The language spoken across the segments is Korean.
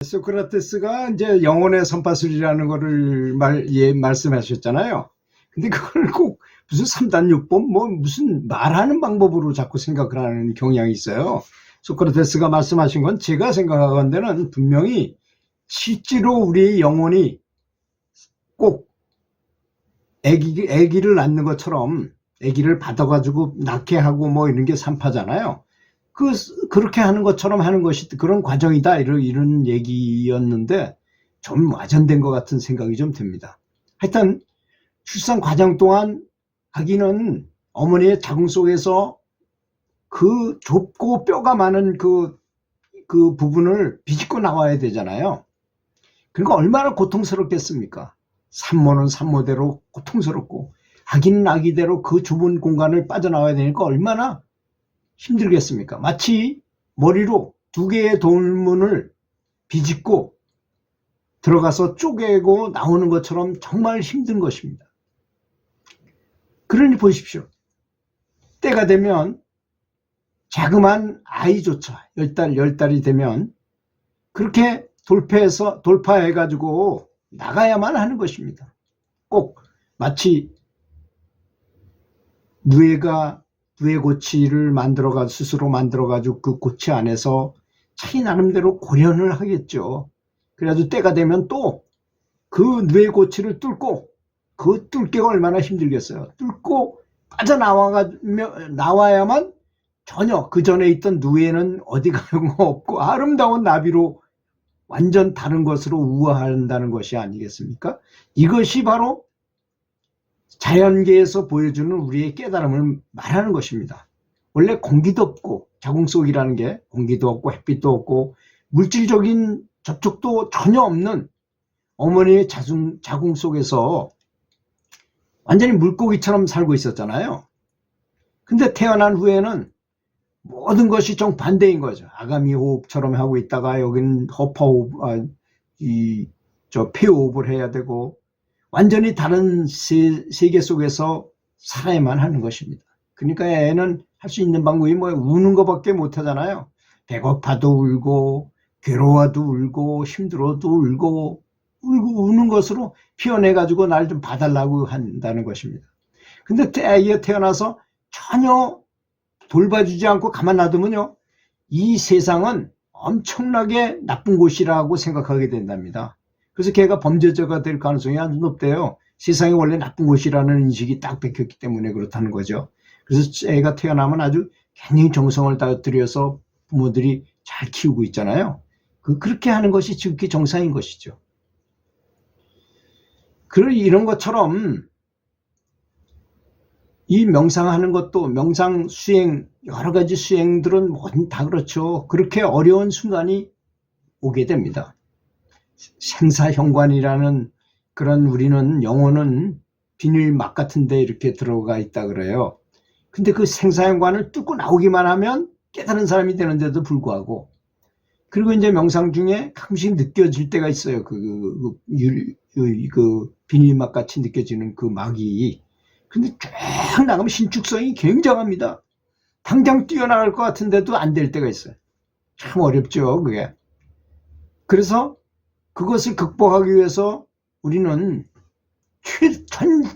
소크라테스가 이제 영혼의 선파술이라는 거를 말씀하셨잖아요. 근데 그걸 꼭 무슨 3단 6법 뭐 무슨 말하는 방법으로 자꾸 생각을 하는 경향이 있어요. 소크라테스가 말씀하신 건 제가 생각하건대는 분명히 실제로 우리 영혼이 꼭 아기를 낳는 것처럼 아기를 받아가지고 낳게 하고 뭐 이런 게 산파잖아요. 그렇게 하는 것처럼 하는 것이 그런 과정이다 이런 얘기였는데 좀 와전된 것 같은 생각이 좀 듭니다. 하여튼 출산 과정 동안 아기는 어머니의 자궁 속에서 그 좁고 뼈가 많은 그 부분을 비집고 나와야 되잖아요. 그러니까 얼마나 고통스럽겠습니까? 산모는 산모대로 고통스럽고 아기는 아기대로 그 좁은 공간을 빠져나와야 되니까 얼마나 힘들겠습니까? 마치 머리로 두 개의 돌문을 비집고 들어가서 쪼개고 나오는 것처럼 정말 힘든 것입니다. 그러니 보십시오. 때가 되면 자그만 아이조차 10달이 되면 그렇게 돌파해가지고 나가야만 하는 것입니다. 꼭 마치 누에고치를 스스로 만들어가지고 그 고치 안에서 자기 나름대로 고련을 하겠죠. 그래가지고 때가 되면 또 그 누에고치를 뚫고 그 뚫기가 얼마나 힘들겠어요. 뚫고 나와야만 전혀 그 전에 있던 누에는 어디 가는 거 없고 아름다운 나비로 완전 다른 것으로 우화한다는 것이 아니겠습니까? 이것이 바로 자연계에서 보여주는 우리의 깨달음을 말하는 것입니다. 원래 공기도 없고 자궁 속이라는 게 공기도 없고 햇빛도 없고 물질적인 접촉도 전혀 없는 어머니의 자궁 속에서 완전히 물고기처럼 살고 있었잖아요. 근데 태어난 후에는 모든 것이 정반대인 거죠. 아가미 호흡처럼 하고 있다가 여기는 허파 호흡, 폐호흡을 해야 되고 완전히 다른 세계 속에서 살아야만 하는 것입니다. 그러니까 애는 할 수 있는 방법이 뭐 우는 것밖에 못 하잖아요. 배고파도 울고 괴로워도 울고 힘들어도 울고 우는 것으로 표현해가지고 날 좀 봐달라고 한다는 것입니다. 근데 애가 태어나서 전혀 돌봐주지 않고 가만 놔두면요, 이 세상은 엄청나게 나쁜 곳이라고 생각하게 된답니다. 그래서 걔가 범죄자가 될 가능성이 아주 높대요. 세상이 원래 나쁜 곳이라는 인식이 딱 박혔기 때문에 그렇다는 거죠. 그래서 애가 태어나면 아주 굉장히 정성을 다 들여서 부모들이 잘 키우고 있잖아요. 그렇게 하는 것이 지극히 정상인 것이죠. 이런 것처럼 이 명상하는 것도 명상 수행, 여러 가지 수행들은 모두 다 그렇죠. 그렇게 어려운 순간이 오게 됩니다. 생사현관이라는 그런 우리는 영혼은 비닐막 같은 데 이렇게 들어가 있다 그래요. 근데 그 생사현관을 뚫고 나오기만 하면 깨달은 사람이 되는데도 불구하고, 그리고 이제 명상 중에 가끔씩 느껴질 때가 있어요. 그 비닐막 같이 느껴지는 그 막이. 근데 쫙 나가면 신축성이 굉장합니다. 당장 뛰어나갈 것 같은데도 안 될 때가 있어요. 참 어렵죠, 그게. 그래서 그것을 극복하기 위해서 우리는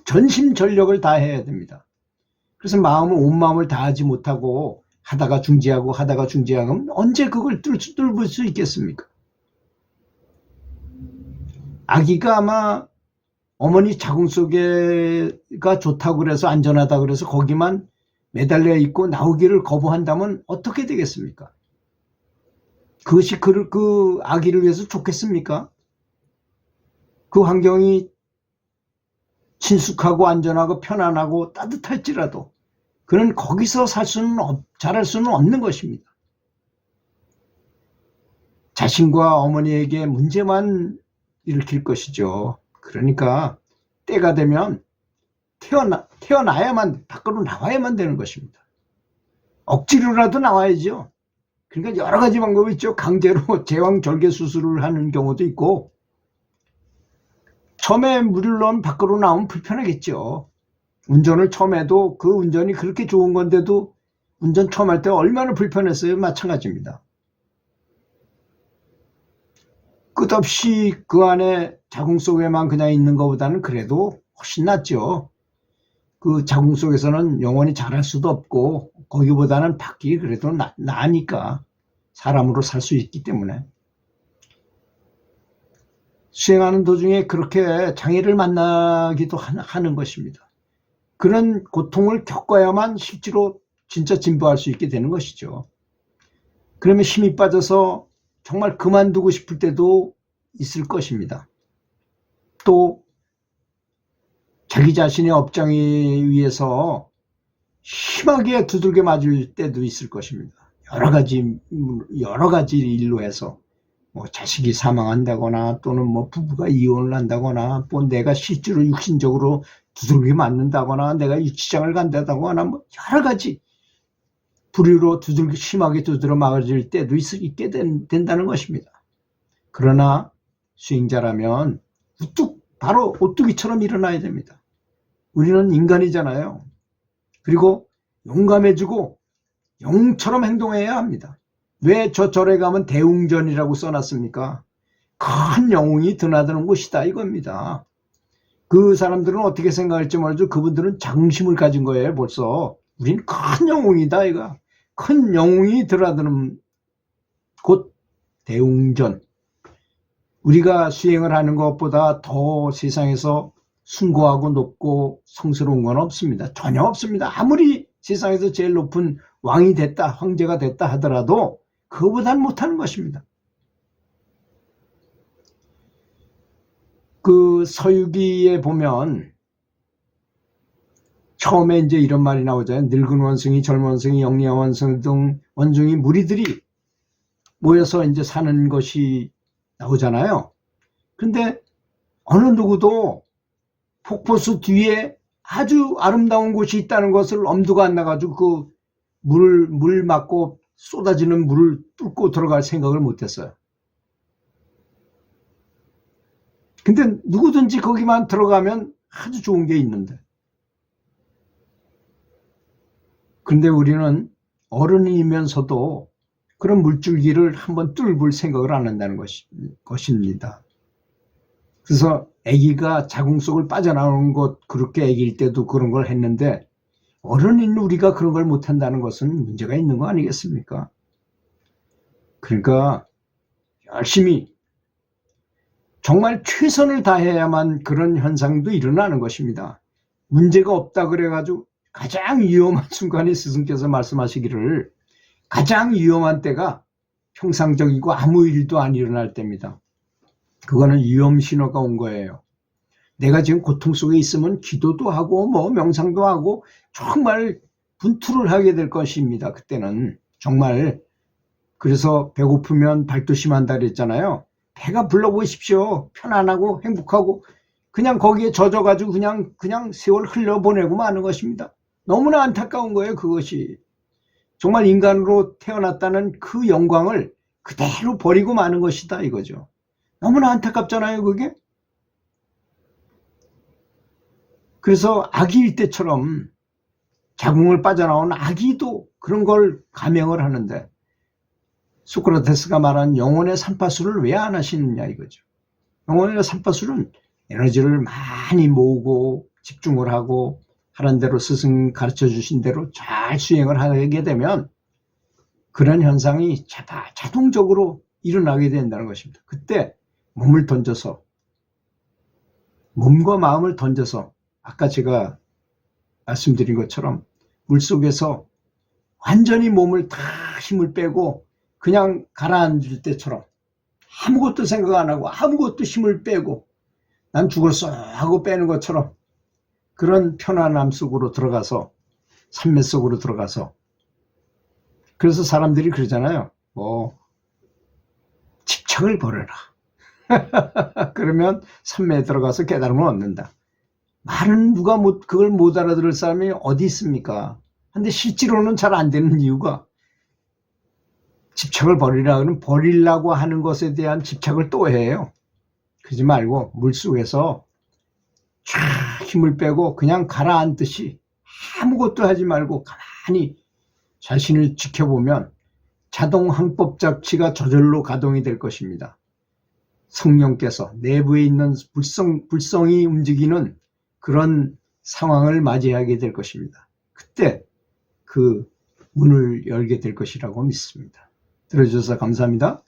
전심전력을 다해야 됩니다. 그래서 온 마음을 다하지 못하고 하다가 중지하면 언제 그걸 뚫을 수 있겠습니까? 아기가 아마 어머니 자궁 속에가 좋다고 그래서 안전하다고 그래서 거기만 매달려 있고 나오기를 거부한다면 어떻게 되겠습니까? 그것이 그 아기를 위해서 좋겠습니까? 그 환경이 친숙하고 안전하고 편안하고 따뜻할지라도 그는 거기서 자랄 수는 없는 것입니다. 자신과 어머니에게 문제만 일으킬 것이죠. 그러니까 때가 되면 태어나야만, 밖으로 나와야만 되는 것입니다. 억지로라도 나와야죠. 그러니까 여러 가지 방법이 있죠. 강제로 제왕절개 수술을 하는 경우도 있고, 처음에 물론 밖으로 나오면 불편하겠죠. 운전을 처음 해도 그 운전이 그렇게 좋은 건데도 운전 처음 할 때 얼마나 불편했어요. 마찬가지입니다. 끝없이 그 안에 자궁 속에만 그냥 있는 것보다는 그래도 훨씬 낫죠. 그 자궁 속에서는 영원히 자랄 수도 없고 거기보다는 밖이 그래도 나으니까 사람으로 살 수 있기 때문에. 수행하는 도중에 그렇게 장애를 만나기도 하는 것입니다. 그런 고통을 겪어야만 실제로 진짜 진보할 수 있게 되는 것이죠. 그러면 힘이 빠져서 정말 그만두고 싶을 때도 있을 것입니다. 또 자기 자신의 업장에 의해서 심하게 두들겨 맞을 때도 있을 것입니다. 여러 가지 일로 해서 뭐 자식이 사망한다거나 또는 뭐 부부가 이혼을 한다거나 또 내가 실제로 육신적으로 두들겨 맞는다거나 내가 유치장을 간다거나 뭐 여러 가지 불의로 심하게 두드려 맞을 때도 있게 된다는 것입니다. 그러나 수행자라면 바로 오뚜기처럼 일어나야 됩니다. 우리는 인간이잖아요. 그리고 용감해지고 영처럼 행동해야 합니다. 왜 저 절에 가면 대웅전이라고 써놨습니까? 큰 영웅이 드나드는 곳이다 이겁니다. 그 사람들은 어떻게 생각할지 모르죠. 그분들은 자긍심을 가진 거예요. 벌써 우린 큰 영웅이다 이거. 큰 영웅이 드나드는 곳 대웅전. 우리가 수행을 하는 것보다 더 세상에서 숭고하고 높고 성스러운 건 없습니다. 전혀 없습니다. 아무리 세상에서 제일 높은 왕이 됐다, 황제가 됐다 하더라도 그거보단 못하는 것입니다. 그 서유기에 보면 처음에 이제 이런 말이 나오잖아요. 늙은 원숭이, 젊은 원숭이, 영리한 원숭이 등 원숭이 무리들이 모여서 이제 사는 것이 나오잖아요. 근데 어느 누구도 폭포수 뒤에 아주 아름다운 곳이 있다는 것을 엄두가 안 나가지고 그 물 맞고 쏟아지는 물을 뚫고 들어갈 생각을 못했어요. 근데 누구든지 거기만 들어가면 아주 좋은 게 있는데. 근데 우리는 어른이면서도 그런 물줄기를 한번 뚫을 생각을 안 한다는 것입니다. 그래서 아기가 자궁 속을 빠져나오는 것, 그렇게 아기일 때도 그런 걸 했는데 어른인 우리가 그런 걸 못한다는 것은 문제가 있는 거 아니겠습니까? 그러니까 열심히 정말 최선을 다해야만 그런 현상도 일어나는 것입니다. 문제가 없다 그래가지고 가장 위험한 순간에 스승께서 말씀하시기를 가장 위험한 때가 평상적이고 아무 일도 안 일어날 때입니다. 그거는 위험 신호가 온 거예요. 내가 지금 고통 속에 있으면 기도도 하고 뭐 명상도 하고 정말 분투를 하게 될 것입니다. 그때는 정말. 그래서 배고프면 발도심한다 그랬잖아요. 배가 불러보십시오. 편안하고 행복하고 그냥 거기에 젖어가지고 그냥 세월 흘려보내고 마는 것입니다. 너무나 안타까운 거예요. 그것이. 정말 인간으로 태어났다는 그 영광을 그대로 버리고 마는 것이다 이거죠. 너무나 안타깝잖아요. 그게. 그래서 아기일 때처럼 자궁을 빠져나온 아기도 그런 걸 감행을 하는데 소크라테스가 말한 영혼의 삼파수를 왜 안 하시느냐 이거죠. 영혼의 삼파수는 에너지를 많이 모으고 집중을 하고 하는 대로 스승 가르쳐 주신 대로 잘 수행을 하게 되면 그런 현상이 자동적으로 일어나게 된다는 것입니다. 그때 몸과 마음을 던져서 아까 제가 말씀드린 것처럼 물속에서 완전히 몸을 다 힘을 빼고 그냥 가라앉을 때처럼 아무것도 생각 안 하고 아무것도 힘을 빼고 난 죽었어 하고 빼는 것처럼 그런 편안함 속으로 들어가서 산매 속으로 들어가서 그래서 사람들이 그러잖아요. 뭐 집착을 버려라. 그러면 산매에 들어가서 깨달음을 얻는다. 말은 누가 그걸 못 알아들을 사람이 어디 있습니까? 근데 실제로는 잘 안 되는 이유가 집착을 버리라고는 버리려고 하는 것에 대한 집착을 또 해요. 그러지 말고 물속에서 쫙 힘을 빼고 그냥 가라앉듯이 아무것도 하지 말고 가만히 자신을 지켜보면 자동 항법 장치가 저절로 가동이 될 것입니다. 성령께서 내부에 있는 불성이 움직이는 그런 상황을 맞이하게 될 것입니다. 그때 그 문을 열게 될 것이라고 믿습니다. 들어주셔서 감사합니다.